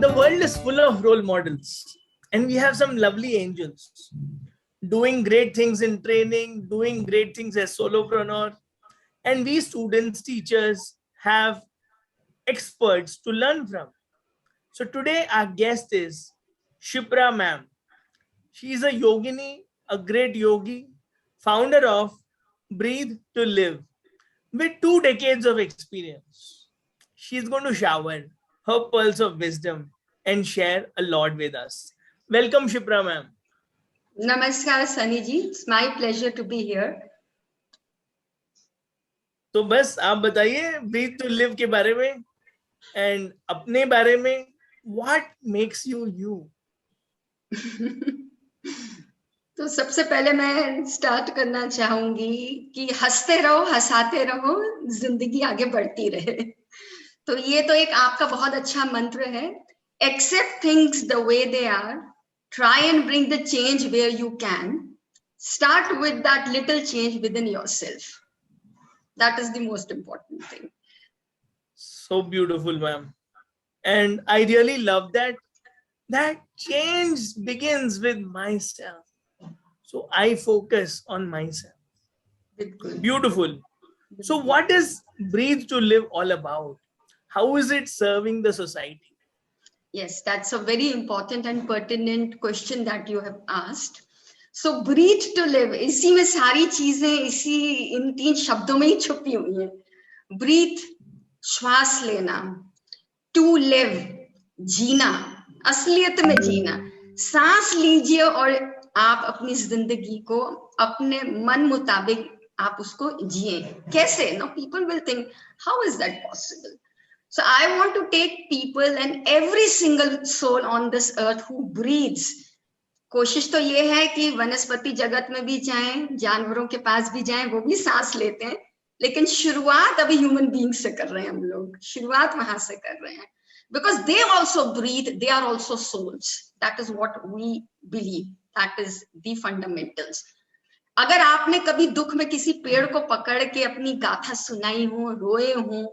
the world is full of role models, and we have some lovely angels doing great things in training, doing great things as solopreneur. And we students, teachers have experts to learn from. So today our guest is Shipra ma'am. She is a yogini, a great yogi, founder of Breathe to Live with 2 decades of experience. She is going to shower her pearls of wisdom and share a lot with us. Welcome, Shipra ma'am. Namaskar, Sunny ji. It's my pleasure to be here. तो बस आप बताइए breathe to live के बारे में and अपने बारे में. What makes you you? तो सबसे पहले मैं स्टार्ट करना चाहूंगी कि हंसते रहो, हंसाते रहो, जिंदगी आगे बढ़ती रहे. तो ये तो एक आपका बहुत अच्छा मंत्र है. Accept things the way they are, try and bring the change where you can, start with that little change within yourself. That is the most important thing. So beautiful, ma'am. And I really love that change begins with myself. So I focus on myself. Beautiful. So what is Breathe to Live all about? How is it serving the society? Yes, that's a very important and pertinent question that you have asked. So breathe to live, इसी में सारी चीजें इसी इन 3 शब्दों में ही छुपी हुई हैं. Breathe, श्वास लेना. To live, जीना, असलियत में जीना. सांस लीजिए और आप अपनी जिंदगी को अपने मन मुताबिक आप उसको जिए. कैसे? Now people will think, how is that possible? So I want to take people and every single soul on this earth who breathes. कोशिश तो ये है कि वनस्पति जगत में भी जाएं, जानवरों के पास भी जाएं, वो भी सांस लेते हैं, लेकिन शुरुआत अभी ह्यूमन बीइंग से कर रहे हैं. हम लोग शुरुआत वहां से कर रहे हैं. Because they also breathe, they are also souls. That is what we believe, that is the fundamentals. अगर आपने कभी दुख में किसी पेड़ को पकड़ के अपनी गाथा सुनाई हो, रोए हो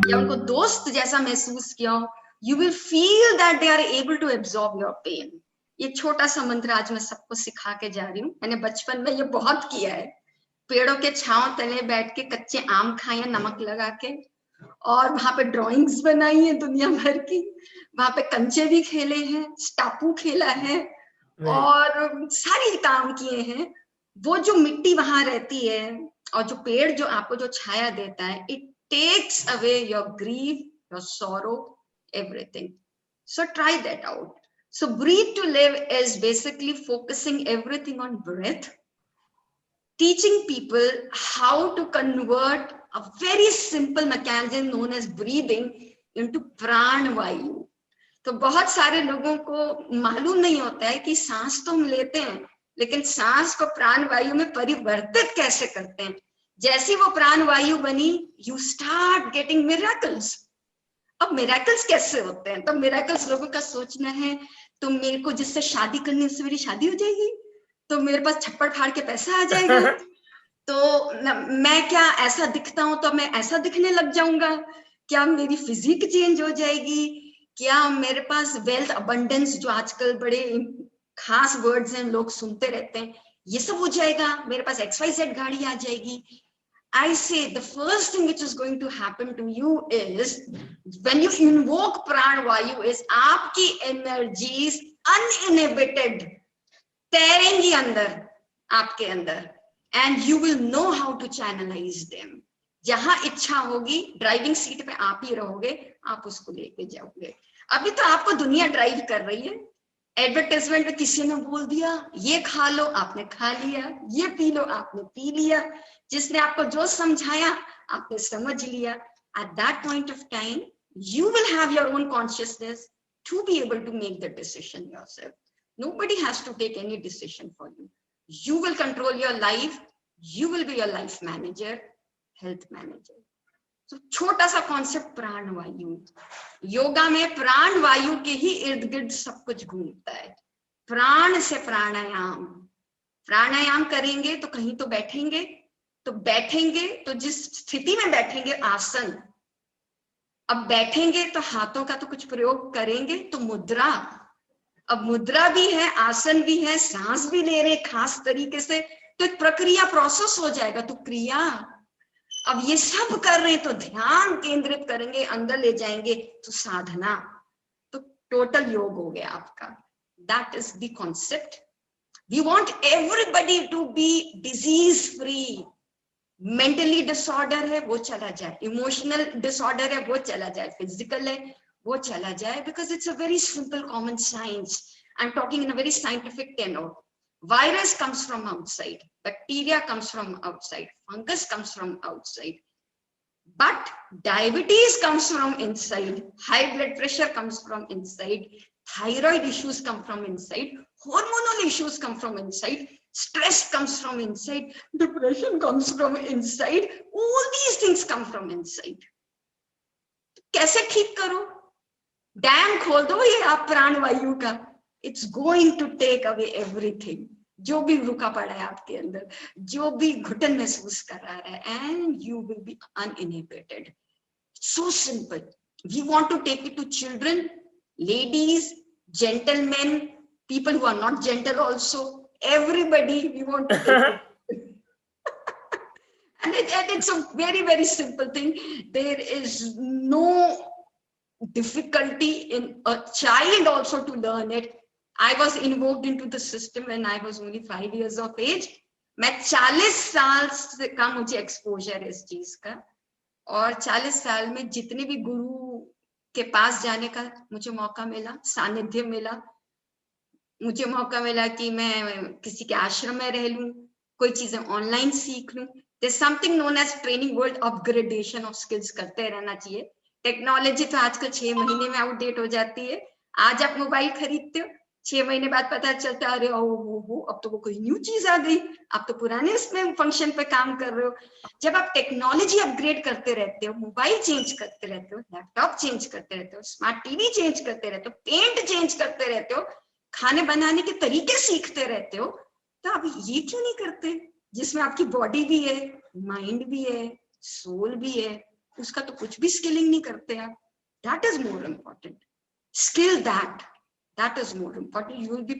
या उनको दोस्त जैसा महसूस किया हो, you will feel that they are able to absorb your pain. ये छोटा सा मंत्र आज मैं सबको सिखा के जा रही हूँ. मैंने बचपन में ये बहुत किया है. पेड़ों के छांव तले बैठ के कच्चे आम खाए नमक लगा के, और वहां पे ड्राइंग्स बनाई है दुनिया भर की. वहां पे कंचे भी खेले हैं, स्टापू खेला है, और सारी काम किए हैं. वो जो मिट्टी वहां रहती है और जो पेड़ जो आपको जो छाया देता है, it takes away your grief, your sorrow, everything. So try that out. So breathe to live is basically focusing everything on breath, teaching people how to convert a very simple mechanism known as breathing into प्राण वायु. तो बहुत सारे लोगों को मालूम नहीं होता है कि सांस तो हम लेते हैं, लेकिन सांस को प्राण वायु में परिवर्तित कैसे करते हैं. जैसी वो प्राण वायु बनी, you start getting miracles. अब मिरेकल्स कैसे होते हैं? तो मिरेकल्स लोगों का सोचना है तो मेरे को जिससे शादी करनी है उससे मेरी शादी हो जाएगी, तो मेरे पास छप्पड़ फाड़ के पैसा आ जाएगा, तो मैं क्या ऐसा दिखता हूं तो मैं ऐसा दिखने लग जाऊंगा, क्या मेरी फिजिक चेंज हो जाएगी, क्या मेरे पास वेल्थ अबंडेंस, जो आजकल बड़े खास वर्ड्स हैं लोग सुनते रहते हैं, ये सब हो जाएगा, मेरे पास XYZ गाड़ी आ जाएगी. I say the first thing which is going to happen to you is when you invoke प्राण वायु is आपकी energies uninhibited तैरेंगी अंदर, आपके अंदर, and you will know how to channelize them. जहां इच्छा होगी, ड्राइविंग सीट पे आप ही रहोगे, आप उसको लेके जाओगे. अभी तो आपको दुनिया ड्राइव कर रही है. एडवर्टाइजमेंट में किसी ने बोल दिया ये खा लो, आपने खा लिया, ये पी लो, आपने पी लिया, जिसने आपको जो समझाया आपने समझ लिया. At that point of time, you will have your own consciousness to be able to make the decision yourself. Nobody has to take any decision for you. You will control your life. You will be your life manager, health manager. So छोटा सा concept प्राण वायु. योगा में प्राण वायु के ही इर्द गिर्द सब कुछ घूमता है. प्राण से प्राणायाम, प्राणायाम करेंगे तो कहीं तो बैठेंगे, तो जिस स्थिति में बैठेंगे, आसन, अब बैठेंगे तो हाथों का तो कुछ प्रयोग करेंगे, तो मुद्रा, अब मुद्रा भी है, आसन भी है, सांस भी ले रहे खास तरीके से, तो एक प्रक्रिया प्रोसेस हो जाएगा, तो क्रिया। अब ये सब कर रहे हैं तो ध्यान केंद्रित करेंगे, अंदर ले जाएंगे तो साधना, तो टोटल योग हो गया आपका। That is the concept. We want everybody to be disease free. Mentally disorder है वो चला जाए, इमोशनल डिसऑर्डर है वो चला जाए, फिजिकल है वो चला जाए, because it's a very simple common science. I am talking in a very scientific tenor. Virus comes from outside, bacteria comes from outside, fungus comes from outside, but diabetes comes from inside, high blood pressure comes from inside, thyroid issues come from inside, hormonal issues come from inside, stress comes from inside, depression comes from inside, all these things come from inside. कैसे ठीक करो? Dam खोल दो ये आप प्राणवायु का, it's going to take away everything, जो भी रुका पड़ा है आपके अंदर, जो भी घुटन महसूस कर रहा है, and you will be uninhibited. So simple. We want to take it to children, ladies, gentleman, people who are not gentle also, everybody we want to take it. And it's a very, very simple thing. There is no difficulty in a child also to learn it. I was invoked into the system when I was only 5 years of age. मैं 40 साल से का मुझे exposure है इस चीज का, और 40 साल में जितने भी गुरु के पास जाने का मुझे मौका मिला, सानिध्य मिला, मुझे मौका मिला कि मैं किसी के आश्रम में रह लूं, कोई चीजें ऑनलाइन सीख लूं। There's something known as training world, upgradation of skills करते रहना चाहिए। टेक्नोलॉजी तो आजकल 6 महीने में आउटडेट हो जाती है। आज आप मोबाइल खरीदते हो, 6 महीने बाद पता चलता है अरे ओ अब तो वो कोई न्यू चीज आ गई, आप तो पुराने उसमें फंक्शन पे काम कर रहे हो। जब आप टेक्नोलॉजी अपग्रेड करते रहते हो, मोबाइल चेंज करते रहते हो, लैपटॉप चेंज करते रहते हो, स्मार्ट टीवी चेंज करते रहते हो, पेंट चेंज करते रहते हो, खाने बनाने के तरीके सीखते रहते हो, तो आप ये क्यों नहीं करते जिसमें आपकी बॉडी भी है, माइंड भी है, सोल भी है, उसका तो कुछ भी स्किलिंग नहीं करते आप। That is more important. Skill that is more important. You will be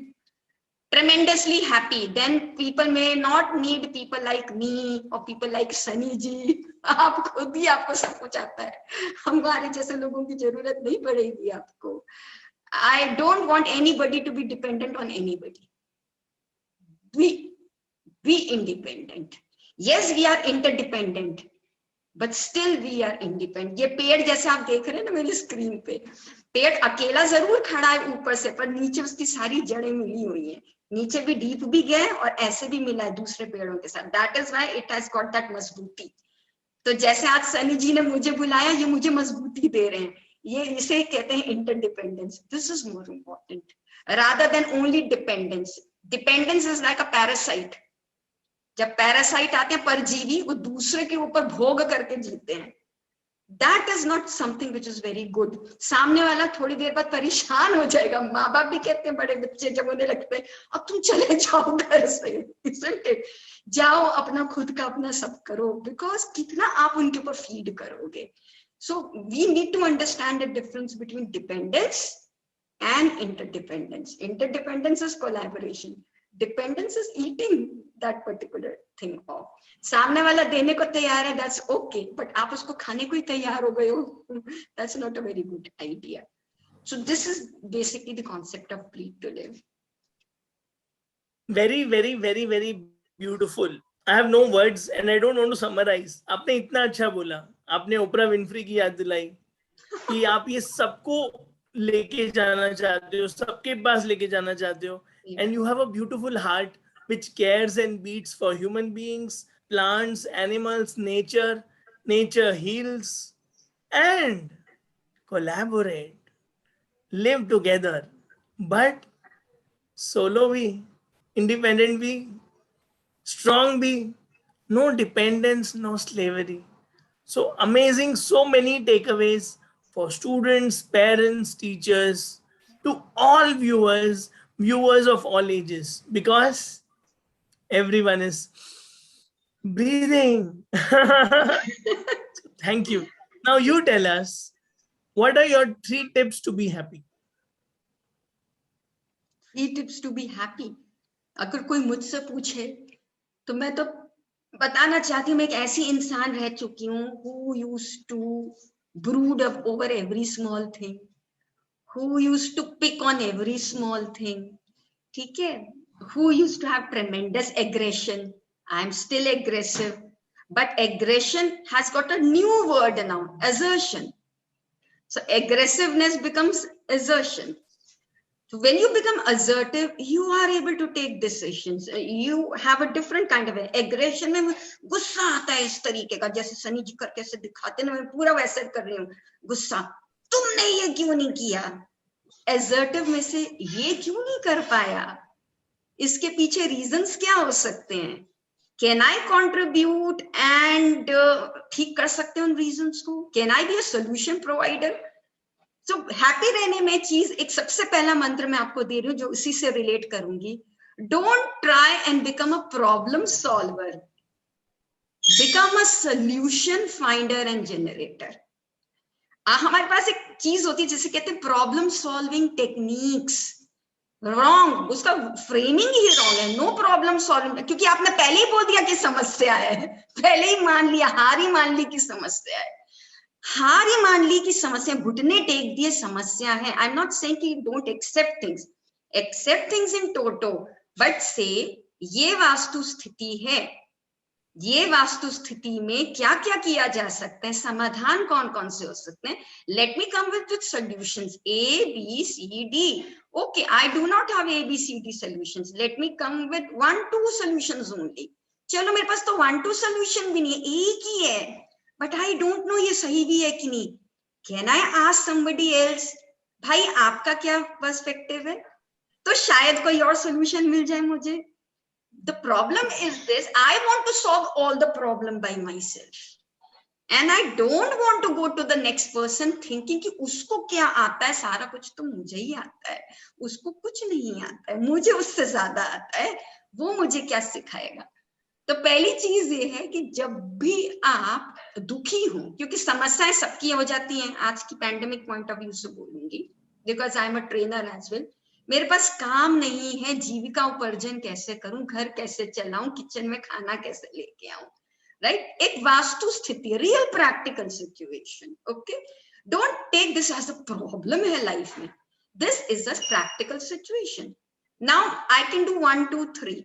tremendously happy. Then people may not need people like me or people like Sunny ji. आप खुद ही आपको सब कुछ आता है, हमारे जैसे लोगों की जरूरत नहीं पड़ेगी आपको। I don't want anybody to be dependent on anybody. Be independent. Yes, we are interdependent, but still we are independent. ये पेड़ जैसे आप देख रहे हैं ना मेरी स्क्रीन पे, पेड़ अकेला जरूर खड़ा है ऊपर से, पर नीचे उसकी सारी जड़ें मिली हुई हैं, नीचे भी डीप भी गए और ऐसे भी मिला है दूसरे पेड़ों के साथ। That is why it has got that मजबूती। तो जैसे आज सनी जी ने मुझे बुलाया, ये मुझे मजबूती दे रहे हैं, ये इसे कहते हैं interdependence. This is more important rather than only dependence. Dependence is like a parasite. जब पैरासाइट आते हैं परजीवी, वो दूसरे के ऊपर भोग करके जीते हैं। That is not something which is very good. सामने वाला थोड़ी देर बाद परेशान हो जाएगा। माँ बाप भी कहते हैं बड़े बच्चे जब उन्हें लगता है अब तुम चले जाओ घर से, isn't it? जाओ अपना खुद का अपना सब करो, बिकॉज कितना आप उनके ऊपर फीड करोगे। So we need to understand the difference between dependence and interdependence. Interdependence is collaboration. Dependence is eating that particular thing off. सामने वाला देने को तैयार है, that's okay, but आप उसको खाने को ही तैयार हो गए हो, that's not a very good idea. So this is basically the concept of Breathe to Live. Very, very, very, very beautiful. I have no words and I don't want to summarize. आपने इतना अच्छा बोला, आपने ओपरा Winfrey की याद दिलाई कि आप ये सबको लेके जाना चाहते हो, सबके पास लेके जाना चाहते हो, and you have a beautiful heart which cares and beats for human beings, plants, animals, nature. Nature heals, and collaborate, live together, but solo bhi, independent bhi, strong bhi, no dependence, no slavery. So amazing, so many takeaways for students, parents, teachers, to all viewers of all ages, because everyone is breathing. Thank you. Now you tell us What are your 3 tips to be happy? 3 tips to be happy. अगर कोई मुझसे पूछे तो मैं तो बताना चाहती हूँ, मैं एक ऐसी इंसान रह चुकी हूँ who used to brood up over every small thing, who used to pick on every small thing, ठीक है, who used to have tremendous aggression. I'm still aggressive, but aggression has got a new word now, assertion. So aggressiveness becomes assertion. So when you become assertive, you are able to take decisions. You have a different kind of aggression. में गुस्सा आता है इस तरीके का, जैसे सनी जी करके से दिखाते ना, मैं पूरा वैसे कर रही हूँ, गुस्सा, तुमने ये क्यों नहीं किया? Assertive में से ये क्यों नहीं कर पाया? इसके पीछे रीजंस क्या हो सकते हैं? Can I contribute and ठीक कर सकते हैं उन रीजंस को? Can I be a solution provider? So happy रहने में चीज, एक सबसे पहला मंत्र मैं आपको दे रही हूँ जो इसी से रिलेट करूंगी. Don't try and become a problem solver. Become a solution finder and generator. हमारे पास एक चीज होती है जिसे कहते हैं प्रॉब्लम सॉल्विंग टेक्निक्स. रॉन्ग, उसका फ्रेमिंग ही रॉन्ग है. नो प्रॉब्लम सॉल्विंग, क्योंकि आपने पहले ही बोल दिया कि समस्या है, पहले ही मान लिया, हार ही मान ली कि समस्या है, हार ही मान ली कि समस्या, घुटने टेक दिए समस्या है. आई एम नॉट सेइंग कि don't accept things in toto, but say ये वास्तु स्थिति है, ये वास्तु स्थिति में क्या क्या किया जा सकता है, समाधान कौन कौन से हो सकते हैं. Let me come with solutions A, B, C, D. Okay, I do not have A, B, C, D solutions. Let me come with 1, 2 solutions only. चलो मेरे पास तो 1, 2 solution भी नहीं है, एक ही है, but I don't know ये सही भी है कि नहीं. Can I ask somebody else? भाई आपका क्या पर्सपेक्टिव है? तो शायद कोई और solution मिल जाए मुझे. The problem is this: I want to solve all the problem by myself, and I don't want to go to the next person thinking कि उसको क्या आता है, सारा कुछ तो मुझे ही आता है, उसको कुछ नहीं आता है, मुझे उससे ज्यादा आता है, वो मुझे क्या सिखाएगा. तो पहली चीज ये है कि जब भी आप दुखी हो, क्योंकि समस्याएं सबकी हो जाती हैं, आज की पैंडेमिक पॉइंट ऑफ व्यू से बोलूंगी, because I am a trainer as well. मेरे पास काम नहीं है, जीविका उपार्जन कैसे करूं, घर कैसे चलाऊं, किचन में खाना कैसे लेके आऊं, राइट? एक वास्तु स्थिति, real practical situation. Okay, don't take this as a problem है लाइफ में. This is a practical situation. Now I can do 1, 2, 3,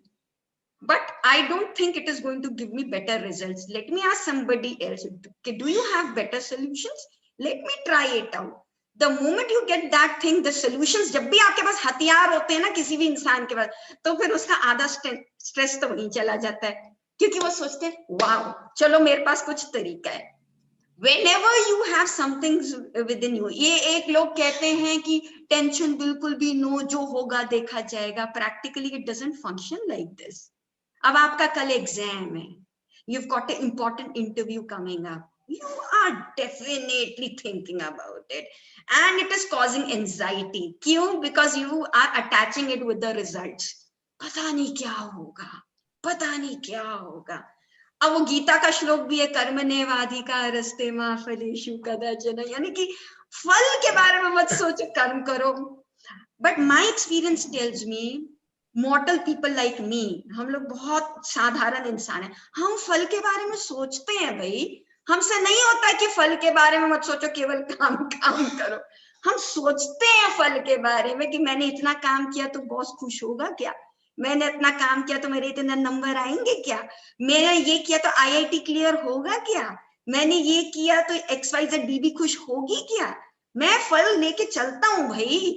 but I don't think it is going to give me better results. Let me ask somebody else. Do you have better solutions? Let me try it out. The moment you get that thing, the solutions, जब भी आपके पास हथियार होते हैं ना किसी भी इंसान के पास, तो फिर उसका आधा स्ट्रेस तो वहीं चला जाता है, क्योंकि वो सोचते हैं वाओ चलो मेरे पास कुछ तरीका है. Whenever you have something within you, ये एक लोग कहते हैं कि टेंशन बिल्कुल भी नो, जो होगा देखा जाएगा. Practically it doesn't function like this. अब आपका कल एग्जाम है, you've got an important interview coming up, you are definitely thinking about it and it is causing anxiety. क्यों? Because you are attaching it with the results. पता नहीं क्या होगा, पता नहीं क्या होगा. अब वो गीता का श्लोक भी है, कर्मण्येवाधिका रस्ते मा फलेषु कदाचन, यानी कि फल के बारे में मत सोचो, कर्म करो. But my experience tells me, मॉर्टल people like me, हम लोग बहुत साधारण इंसान हैं, हम फल के बारे में सोचते हैं. भाई हमसे नहीं होता है कि फल के बारे में मत सोचो, केवल काम काम करो. हम सोचते हैं फल के बारे में कि मैंने इतना काम किया तो बॉस खुश होगा क्या, मैंने इतना काम किया तो मेरे इतने नंबर आएंगे क्या, मैंने ये किया तो IIT क्लियर होगा क्या, मैंने ये किया तो XYZ बीबी खुश होगी क्या. मैं फल लेके चलता हूं भाई,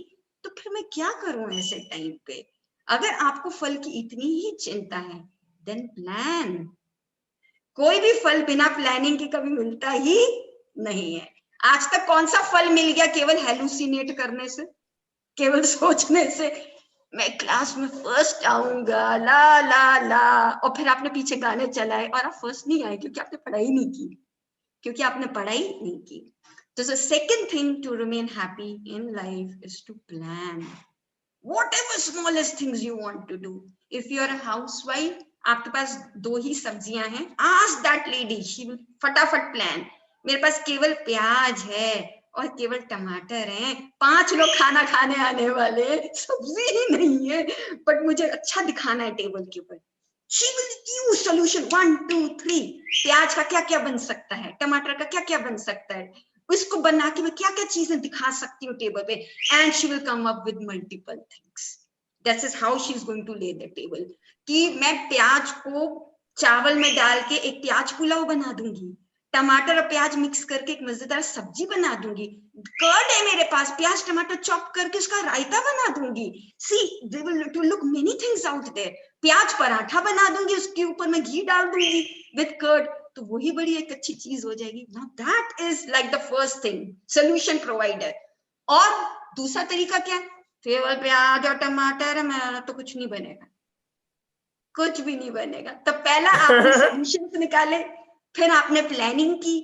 तो फिर मैं क्या करूं ऐसे टाइम पे. अगर आपको फल की इतनी ही चिंता है, देन प्लान. कोई भी फल बिना प्लानिंग के कभी मिलता ही नहीं है. आज तक कौन सा फल मिल गया केवल हेलुसिनेट करने से, केवल सोचने से मैं क्लास में फर्स्ट आऊंगा, ला ला ला, और फिर आपने पीछे गाने चलाए और आप फर्स्ट नहीं आए क्योंकि आपने पढ़ाई नहीं की, क्योंकि आपने पढ़ाई नहीं की. तो the second thing to remain happy in life is to plan. Whatever smallest things you want to do. If you are a housewife, आपके पास 2 ही सब्जियां हैं, ask that lady, she will फटाफट plan. मेरे पास केवल प्याज है, और केवल टमाटर हैं, 5 लोग खाना खाने आने वाले, सब्जी ही नहीं है, बट मुझे अच्छा दिखाना है टेबल के ऊपर। She will use solution 1, 2, 3. प्याज का क्या क्या बन सकता है, टमाटर का क्या क्या बन सकता है, इसको बना के मैं क्या क्या चीजें दिखा सकती हूँ टेबल पे, and she will come up with multiple things. That is how she is going to lay the table. कि मैं प्याज को चावल में डाल के एक प्याज पुलाव बना दूंगी, टमाटर और प्याज मिक्स करके एक मजेदार सब्जी बना दूंगी, कर्ड है मेरे पास, प्याज टमाटर चॉप करके उसका रायता बना दूंगी। See they will to look many things out there. प्याज पराठा बना दूंगी, उसके ऊपर मैं घी डाल दूंगी विद कर्ड, तो वही बड़ी एक अच्छी चीज हो जाएगी। Now that is like the first thing, solution provider. और दूसरा तरीका क्या है, केवल प्याज और टमाटर है, मेरा तो कुछ नहीं बनेगा, कुछ भी नहीं बनेगा। तो पहला आपने सोल्यूशन निकाले, फिर आपने प्लानिंग की,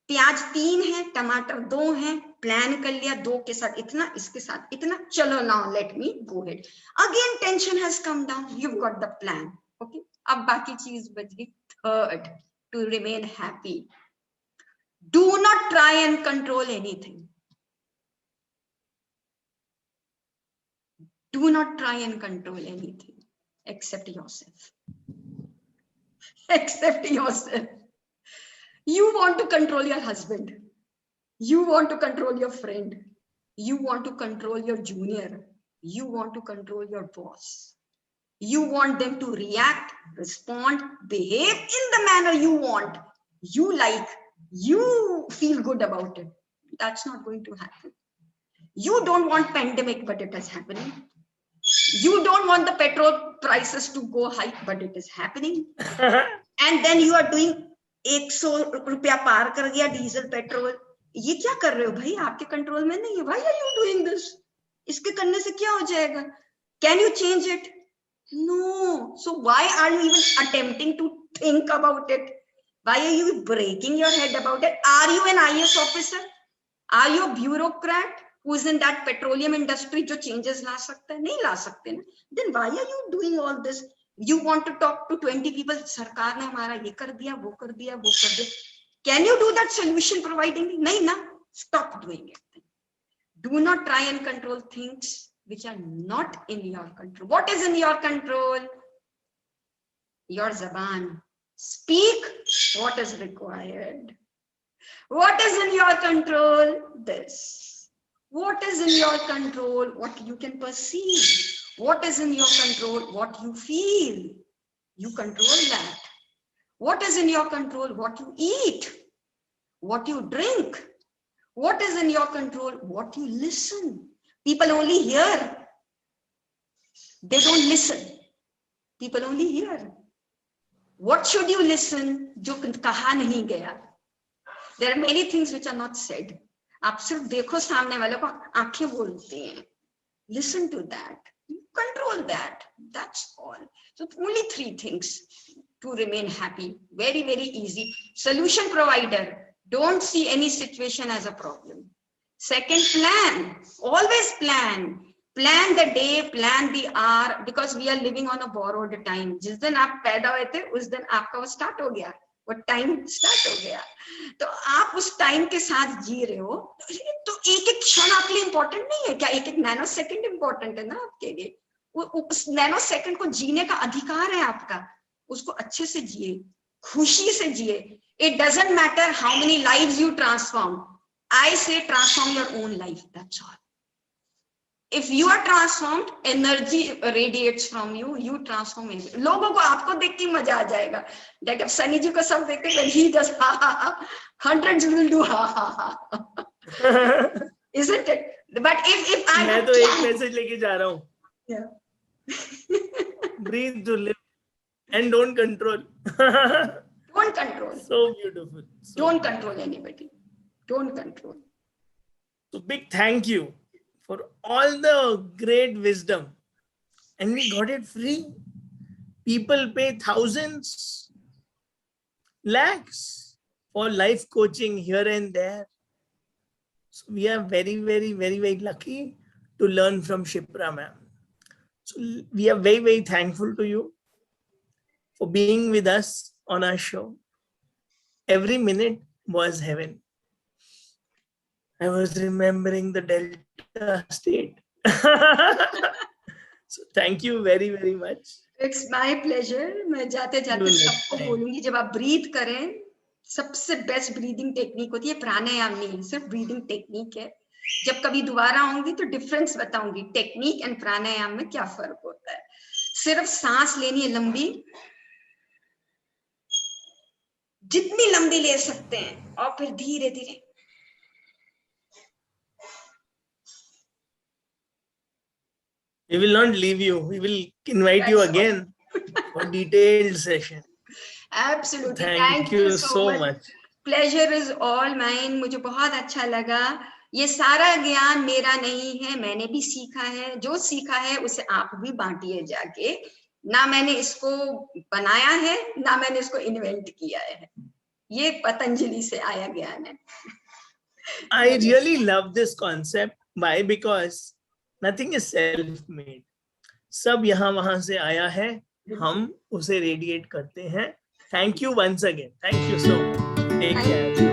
प्याज 3 है, टमाटर 2 हैं, प्लान कर लिया 2 के साथ इतना, इसके साथ इतना, चलो now let me go head, again tension has come down, you got the plan, okay. अब बाकी चीज बच गई third, to remain happy, do not try and control anything, do not try and control anything except yourself, except yourself. You want to control your husband, you want to control your friend, you want to control your junior, you want to control your boss, you want them to react, respond, behave in the manner you want, you like, you feel good about it. That's not going to happen. You don't want pandemic, but it is happening. You don't want the petrol prices to go high, but it is happening. And then you are doing 100 रुपया पार कर गया diesel petrol, ये क्या कर रहे हो भाई, आपके कंट्रोल में नहीं है। Why are you doing this? इसके करने से क्या हो जाएगा? Can you change it? No. So why are you even attempting to think about it? Why are you breaking your head about it? Are you an IAS officer? Are you a bureaucrat who is in that petroleum industry जो changes ला सकता है? नहीं ला सकते ना। Then why are you doing all this? You want to talk to 20 people, सरकार ने हमारा ये कर दिया, वो कर दिया, वो कर दिया। Can you do that solution providing? नहीं ना, stop doing it. Do not try and control things which are not in your control. What is in your control? Your zaban. Speak what is required. What is in your control? This. What is in your control? What you can perceive. What is in your control? What you feel. You control that. What is in your control? What you eat. What you drink. What is in your control? What you listen. People only hear. They don't listen. People only hear. What should you listen? जो कहा नहीं गया. There are many things which are not said. आप सिर्फ देखो सामने वाले को, आंखें बोलती हैं. Listen to that. Control that. That's all. So only 3 things to remain happy. Very, very easy. Solution provider. Don't see any situation as a problem. Second, plan. Always plan. Plan the day, plan the hour, because we are living on a borrowed time. जिस दिन आप पैदा हुए थे, उस दिन आपका वो start हो गया. वो टाइम स्टार्ट हो गया, तो आप उस टाइम के साथ जी रहे हो, तो एक एक क्षण आपके लिए इंपॉर्टेंट नहीं है क्या? एक एक नैनो सेकंड इंपॉर्टेंट है ना आपके लिए। उस नैनो सेकंड को जीने का अधिकार है आपका, उसको अच्छे से जिए, खुशी से जिए। It doesn't matter how many lives you transform, I say transform your own life, that's all. If you are transformed, energy radiates from you. You transform it. लोगों को आपको देख के मजा आ जाएगा। Like अब सनी जी को सब देखते हैं, he does ha ha ha. Hundreds will do ha ha ha. Isn't it? But if I मैं तो एक मैसेज लेके जा रहा हूँ. Yeah. Breathe to live and don't control. Don't control. So beautiful. So don't control anybody. Don't control. So big thank you for all the great wisdom, and we got it free. People pay thousands, lakhs for life coaching here and there. So we are very, very, very, very lucky to learn from Shipra ma'am. So we are very, very thankful to you for being with us on our show. Every minute was heaven. I was remembering the Delta state. So thank you very, very much. It's my pleasure. मैं जाते जाते सबको बोलूंगी, जब आप breathe करें, सबसे best breathing technique होती है प्राणायाम. नहीं सिर्फ ब्रीदिंग टेक्निक है. जब कभी दोबारा आऊंगी तो डिफरेंस बताऊंगी, टेक्निक एंड प्राणायाम में क्या फर्क होता है. सिर्फ सांस लेनी है लंबी, जितनी लंबी ले सकते हैं, और फिर धीरे धीरे We will not leave you. We will invite you again for detailed session. Absolutely. Thank you so much. Pleasure is all mine. मुझे बहुत अच्छा लगा. ये सारा ज्ञान मेरा नहीं है, मैंने भी सीखा है. जो सीखा है उसे आप भी बांटिए जाके. ना मैंने इसको बनाया है, ना मैंने इसको इन्वेंट किया है. ये पतंजलि से आया ज्ञान है. I really love this concept. Why? Because nothing is self-made. सब यहाँ वहां से आया है, हम उसे रेडिएट करते हैं. Thank you once again. Thank you so much. Take care.